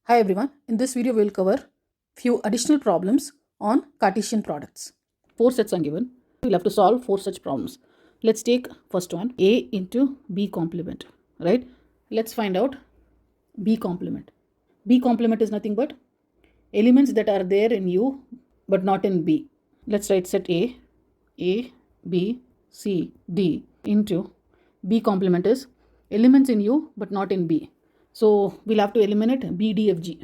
Hi everyone, in this video we will cover few additional problems on Cartesian products. 4 sets are given. We'll have to solve 4 such problems. Let's take first one, A into B complement, right? Let's find out B complement. B complement is nothing but elements that are there in U but not in B. Let's write set A, B, C, D into B complement is elements in U but not in B. So we'll have to eliminate B, D, F, G.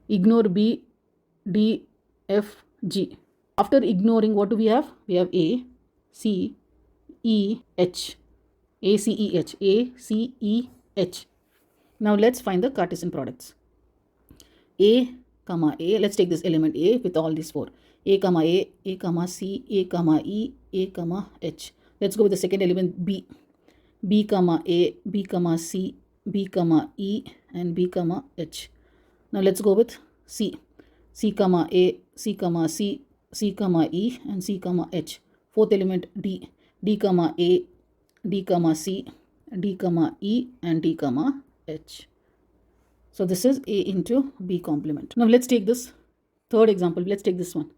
Ignore B, D, F, G. After ignoring, what do we have? We have A, C, E, H. A, C, E, H. A, C, E, H. Now let's find the Cartesian products. A, comma A. Let's take this element A with all these 4. A, comma A, comma C, A, comma E, A, comma H. Let's go with the second element B. B, comma A, B, comma C, B, comma E, and B, comma H. Now let's go with C. C, comma A, C, comma C, C, comma E, and C, comma H. Fourth element D. D, comma A, D, comma C, D, comma E, and D, comma H. So this is A into B complement. Now let's take this third example. Let's take this one.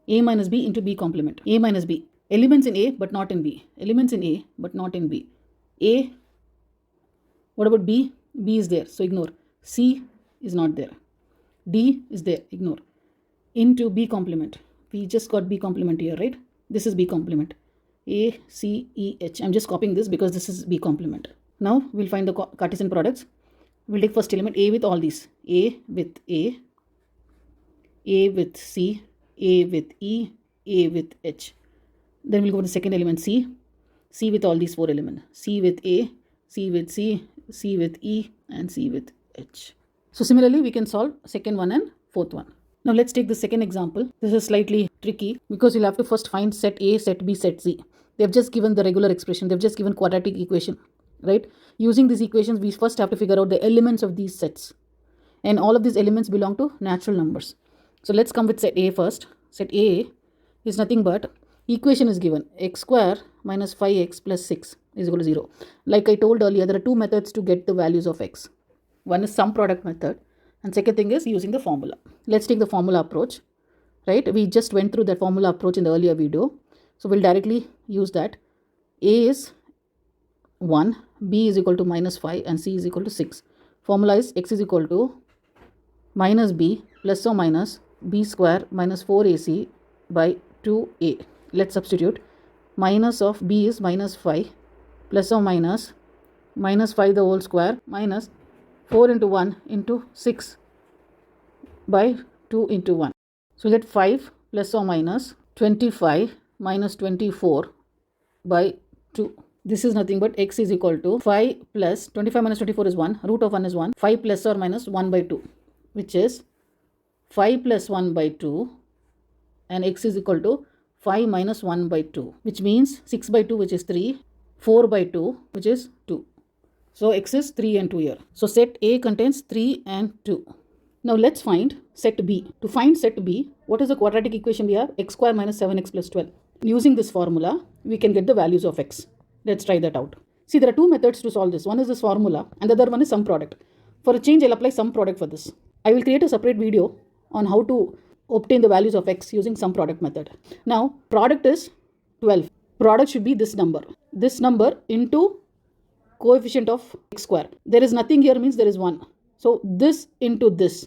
A minus B into B complement. A minus B. Elements in A but not in B. Elements in A but not in B. A. What about B? B is there, so ignore. C is not there. D is there, ignore. Into B complement. We just got B complement here, right? This is B complement. A, C, E, H. I'm just copying this because this is B complement. Now we'll find the Cartesian products. We'll take first element A with all these. A with A with C, A with E, A with H. Then we'll go to the second element C. C with all these 4 elements. C with A, C with C, C with E, and C with H. So similarly, we can solve second one and fourth one. Now let's take the second example. This is slightly tricky because you'll have to first find set A, set B, set C. They've just given the regular expression. They've just given quadratic equation, right? Using these equations, we first have to figure out the elements of these sets. And all of these elements belong to natural numbers. So let's come with set A first. Set A is nothing but equation is given x square minus 5x plus 6 is equal to 0. Like I told earlier, there are 2 methods to get the values of x. One is sum product method and second thing is using the formula. Let's take the formula approach, right? We just went through that formula approach in the earlier video. So we'll directly use that. A is 1, B is equal to minus 5 and C is equal to 6. Formula is x is equal to minus B plus or minus B square minus 4AC by 2A. Let's substitute. Minus of B is minus 5 plus or minus 5 the whole square minus 4 into 1 into 6 by 2 into 1. So we get 5 plus or minus 25 minus 24 by 2. This is nothing but x is equal to 5 plus 25 minus 24 is 1. Root of 1 is 1. 5 plus or minus 1 by 2, which is 5 plus 1 by 2, and x is equal to 5 minus 1 by 2, which means 6 by 2, which is 3, 4 by 2, which is 2. So x is 3 and 2 here. So set A contains 3 and 2. Now let's find set B. To find set B, what is the quadratic equation we have? X square minus 7x plus 12. Using this formula, we can get the values of x. Let's try that out. See, there are 2 methods to solve this. One is this formula and the other one is sum product. For a change, I'll apply sum product for this. I will create a separate video on how to obtain the values of x using sum product method. Now, product is 12. Product should be this number. This number into coefficient of x square. There is nothing here means there is 1. So this into this.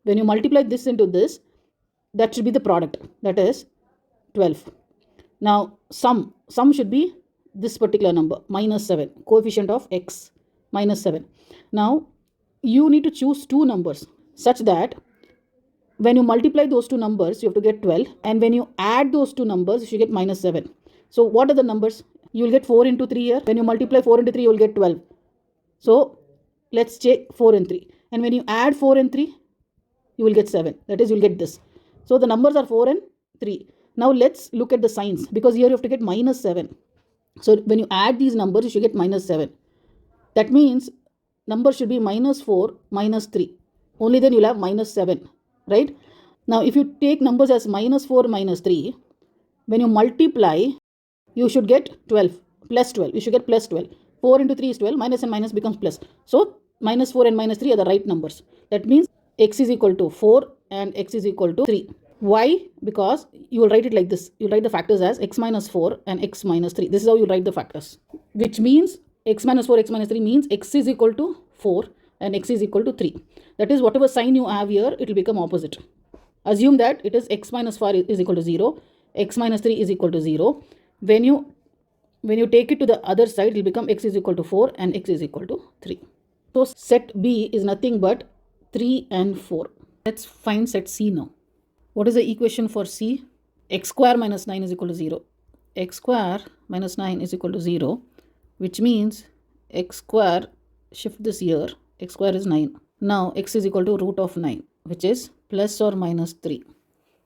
When you multiply this into this, that should be the product. That is 12. Now, sum should be this particular number, minus 7. Coefficient of x, minus 7. Now, you need to choose 2 numbers such that when you multiply those 2 numbers, you have to get 12. And when you add those 2 numbers, you get minus 7. So what are the numbers? You will get 4 into 3 here. When you multiply 4 into 3, you will get 12. So let's check 4 and 3. And when you add 4 and 3, you will get 7. That is, you will get this. So the numbers are 4 and 3. Now let's look at the signs because here you have to get minus 7. So when you add these numbers, you should get minus 7. That means number should be minus 4, minus 3. Only then you will have minus 7. Right? Now, if you take numbers as minus 4, minus 3, when you multiply, you should get 12, plus 12. You should get plus 12. 4 into 3 is 12, minus and minus becomes plus. So, minus 4 and minus 3 are the right numbers. That means x is equal to 4 and x is equal to 3. Why? Because you will write it like this. You write the factors as x minus 4 and x minus 3. This is how you write the factors. Which means x minus 4, x minus 3 means x is equal to 4 and x is equal to 3. That is, whatever sign you have here, it will become opposite. Assume that it is x minus 4 is equal to 0, x minus 3 is equal to 0. When you take it to the other side, it will become x is equal to 4 and x is equal to 3. So set B is nothing but 3 and 4. Let's find set C now. What is the equation for C? X square minus 9 is equal to 0. X square minus 9 is equal to 0, which means x square, shift this here, x square is 9. Now x is equal to root of 9, which is plus or minus 3.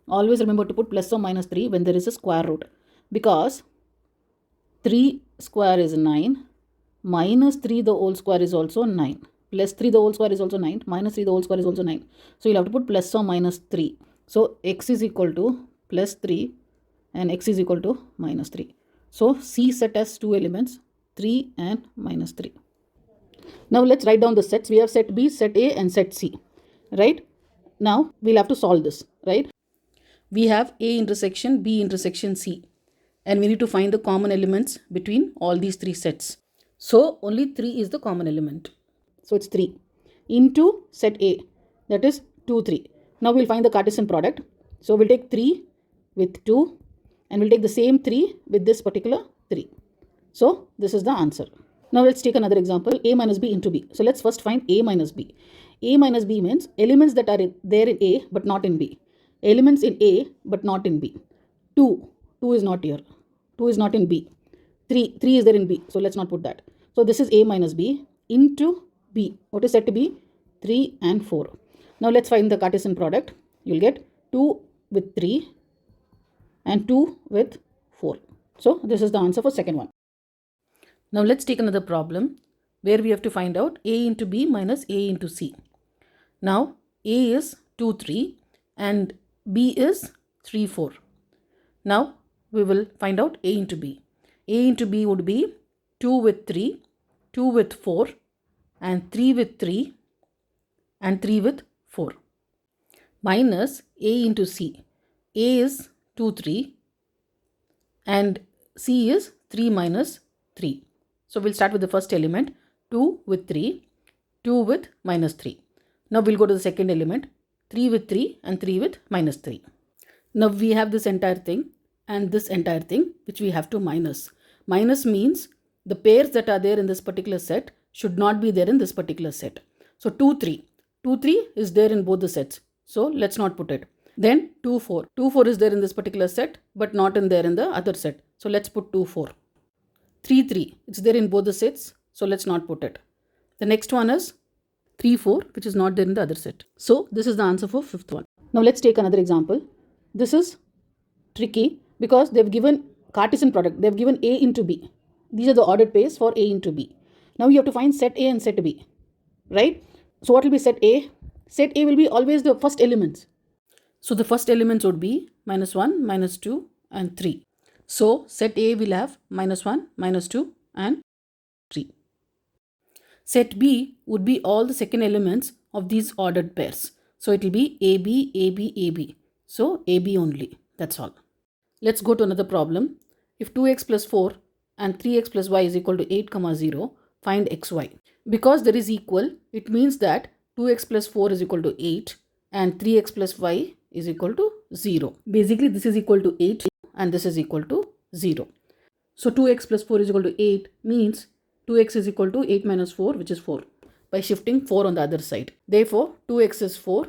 Always remember to put plus or minus 3 when there is a square root, because 3 square is 9, minus 3 the whole square is also 9, plus 3 the whole square is also 9, minus 3 the whole square is also 9. So you'll have to put plus or minus 3. So x is equal to plus 3 and x is equal to minus 3. So C set has two elements, 3 and minus 3. Now let's write down the sets. We have set B, set A and set C, right? Now we'll have to solve this, right? We have A intersection B intersection C, and we need to find the common elements between all these three sets. So only 3 is the common element. So it's 3 into set A, that is 2, 3. Now we'll find the Cartesian product. So we'll take 3 with 2 and we'll take the same 3 with this particular 3. So this is the answer. Now let's take another example, A minus B into B. So let's first find A minus B. A minus B means elements that are there in A but not in B. Elements in A but not in B. 2 is not here. 2 is not in B. 3 is there in B. So let's not put that. So this is A minus B into B. What is set to be? 3 and 4. Now let's find the Cartesian product. You'll get 2 with 3 and 2 with 4. So this is the answer for second one. Now let's take another problem where we have to find out A into B minus A into C. Now A is 2, 3 and B is 3, 4. Now we will find out A into B. A into B would be 2 with 3, 2 with 4 and 3 with 3 and 3 with 4. Minus A into C. A is 2, 3 and C is 3 minus 3. So we'll start with the first element, 2 with 3, 2 with minus 3. Now we'll go to the second element, 3 with 3 and 3 with minus 3. Now we have this entire thing and this entire thing which we have to minus. Minus means the pairs that are there in this particular set should not be there in this particular set. So 2, 3. 2, 3 is there in both the sets. So let's not put it. Then 2, 4. 2, 4 is there in this particular set but not in there in the other set. So let's put 2, 4. 3, 3. It's there in both the sets. So let's not put it. The next one is 3, 4, which is not there in the other set. So this is the answer for fifth one. Now let's take another example. This is tricky because they've given Cartesian product. They've given A into B. These are the ordered pairs for A into B. Now you have to find set A and set B, right? So what will be set A? Set A will be always the first elements. So the first elements would be minus 1, minus 2 and 3. So set A will have minus 1, minus 2 and 3. Set B would be all the second elements of these ordered pairs. So it will be AB, AB, AB. So AB only. That's all. Let's go to another problem. If 2x plus 4 and 3x plus y is equal to 8, 0, find xy. Because there is equal, it means that 2x plus 4 is equal to 8 and 3x plus y is equal to 0. Basically, this is equal to 8 and this is equal to 0. So 2x plus 4 is equal to 8 means 2x is equal to 8 minus 4, which is 4, by shifting 4 on the other side. Therefore, 2x is 4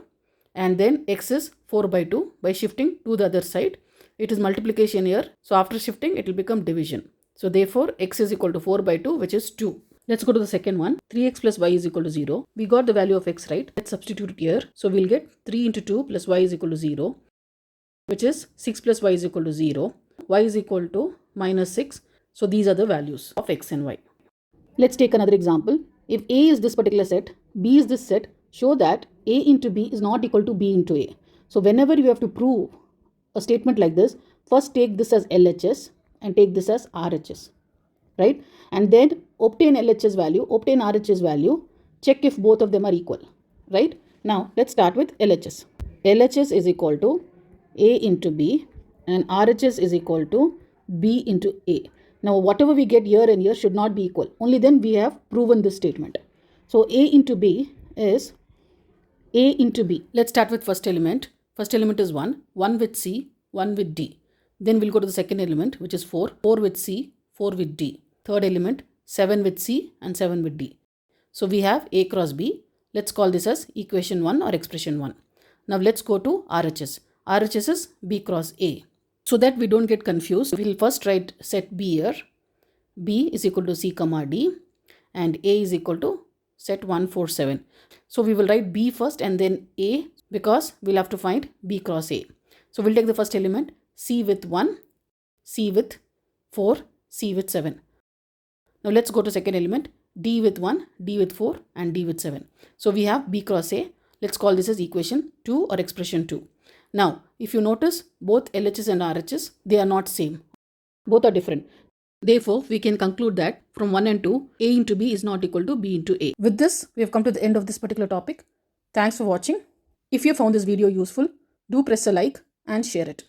and then x is 4 by 2. By shifting to the other side, it is multiplication here. So after shifting, it will become division. So therefore, x is equal to 4 by 2, which is 2. Let's go to the second one. 3x plus y is equal to 0. We got the value of x, right? Let's substitute it here. So we'll get 3 into 2 plus y is equal to 0, which is 6 plus y is equal to 0. Y is equal to minus 6. So these are the values of x and y. Let's take another example. If A is this particular set, B is this set, show that A into B is not equal to B into A. So whenever you have to prove a statement like this, first take this as LHS and take this as RHS, right? And then obtain LHS value, obtain RHS value, check if both of them are equal, right? Now let's start with LHS. LHS is equal to A into B and RHS is equal to B into A. Now whatever we get here and here should not be equal. Only then we have proven this statement. So A into B is A into B. Let's start with first element. First element is 1. 1 with C, 1 with D. Then we'll go to the second element, which is 4. 4 with C, 4 with D. Third element, 7 with C and 7 with D. So we have A cross B. Let's call this as equation 1 or expression 1. Now let's go to RHS. RHS is B cross A. So that we don't get confused, we'll first write set B here. B is equal to C comma D and A is equal to set 147. So we will write B first and then A because we'll have to find B cross A. So we'll take the first element, C with 1, C with 4, C with 7. Now let's go to second element, D with 1, D with 4 and D with 7. So we have B cross A. Let's call this as equation 2 or expression 2. Now if you notice, both LHS and RHS, they are not same. Both are different. Therefore, we can conclude that from 1 and 2, A into B is not equal to B into A. With this, we have come to the end of this particular topic. Thanks for watching. If you found this video useful, do press a like and share it.